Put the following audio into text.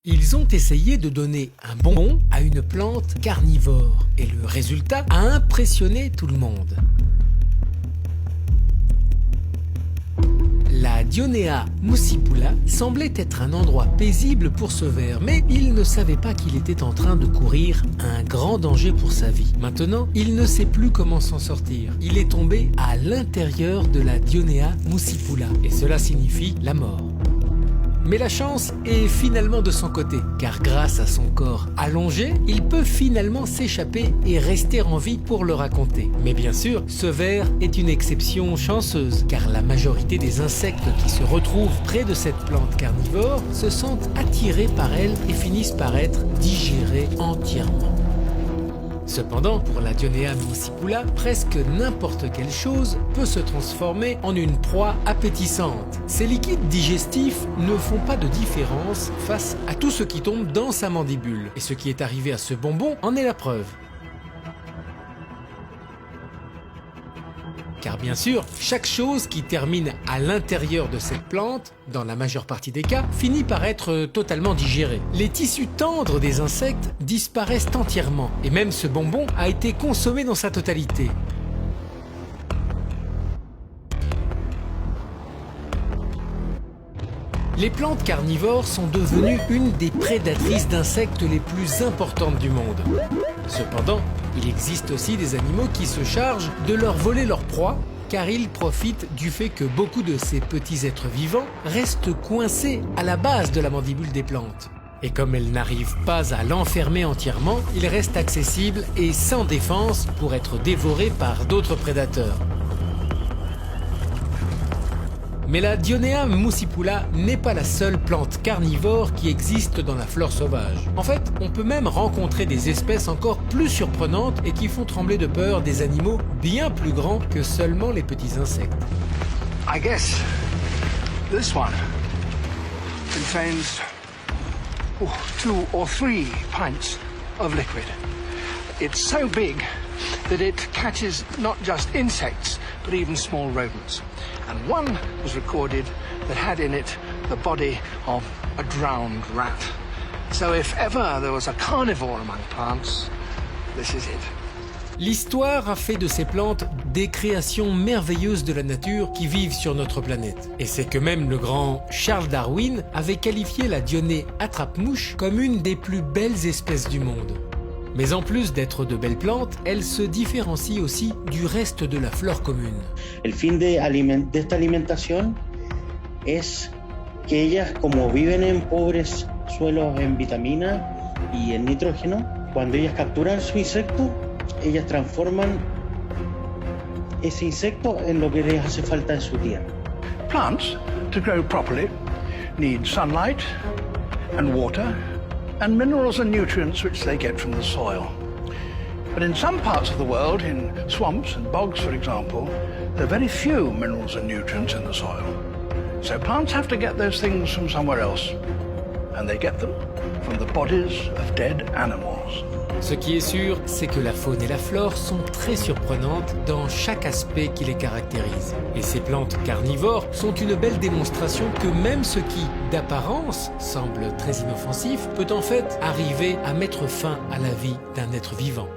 Ils ont essayé de donner un bonbon à une plante carnivore et le résultat a impressionné tout le monde. La Dionea muscipula semblait être un endroit paisible pour ce ver, mais il ne savait pas qu'il était en train de courir un grand danger pour sa vie. Maintenant, il ne sait plus comment s'en sortir. Il est tombé à l'intérieur de la Dionea muscipula et cela signifie la mort. Mais la chance est finalement de son côté, car grâce à son corps allongé, il peut finalement s'échapper et rester en vie pour le raconter. Mais bien sûr, ce ver est une exception chanceuse, car la majorité des insectes qui se retrouvent près de cette plante carnivore se sentent attirés par elle et finissent par être digérés entièrement. Cependant, pour la Dionea muscipula, presque n'importe quelle chose peut se transformer en une proie appétissante. Ces liquides digestifs ne font pas de différence face à tout ce qui tombe dans sa mandibule. Et ce qui est arrivé à ce bonbon en est la preuve. Car bien sûr, chaque chose qui termine à l'intérieur de cette plante, dans la majeure partie des cas, finit par être totalement digérée. Les tissus tendres des insectes disparaissent entièrement, et même ce bonbon a été consommé dans sa totalité. Les plantes carnivores sont devenues une des prédatrices d'insectes les plus importantes du monde. Cependant, il existe aussi des animaux qui se chargent de leur voler leur proie, car ils profitent du fait que beaucoup de ces petits êtres vivants restent coincés à la base de la mandibule des plantes. Et comme elles n'arrivent pas à l'enfermer entièrement, il reste accessible et sans défense pour être dévoré par d'autres prédateurs. Mais la Dionea muscipula n'est pas la seule plante carnivore qui existe dans la flore sauvage. En fait, on peut même rencontrer des espèces encore plus surprenantes et qui font trembler de peur des animaux bien plus grands que seulement les petits insectes. I guess this one contains 2 or 3 pints of liquid. It's so big that it catches not just insects, but even small rodents. And one was recorded that had in it the body of a drowned rat. So if ever there was a carnivore among plants, this is it. L'histoire a fait de ces plantes des créations merveilleuses de la nature qui vivent sur notre planète. Et c'est que même le grand Charles Darwin avait qualifié la Dionée attrape-mouche comme une des plus belles espèces du monde. Mais en plus d'être de belles plantes, elles se différencient aussi du reste de la flore commune. El fin de esta alimentación es que ellas, como viven en pobres suelos en vitamina y en nitrógeno, cuando ellas capturan su insecto, ellas transforman ese insecto en lo que les hace falta en su tierra. Plants, to grow properly, need sunlight and water and minerals and nutrients which they get from the soil. But in some parts of the world, in swamps and bogs for example, there are very few minerals and nutrients in the soil. So plants have to get those things from somewhere else, and they get them from the bodies of dead animals. Ce qui est sûr, c'est que la faune et la flore sont très surprenantes dans chaque aspect qui les caractérise. Et ces plantes carnivores sont une belle démonstration que même ce qui, d'apparence, semble très inoffensif, peut en fait arriver à mettre fin à la vie d'un être vivant.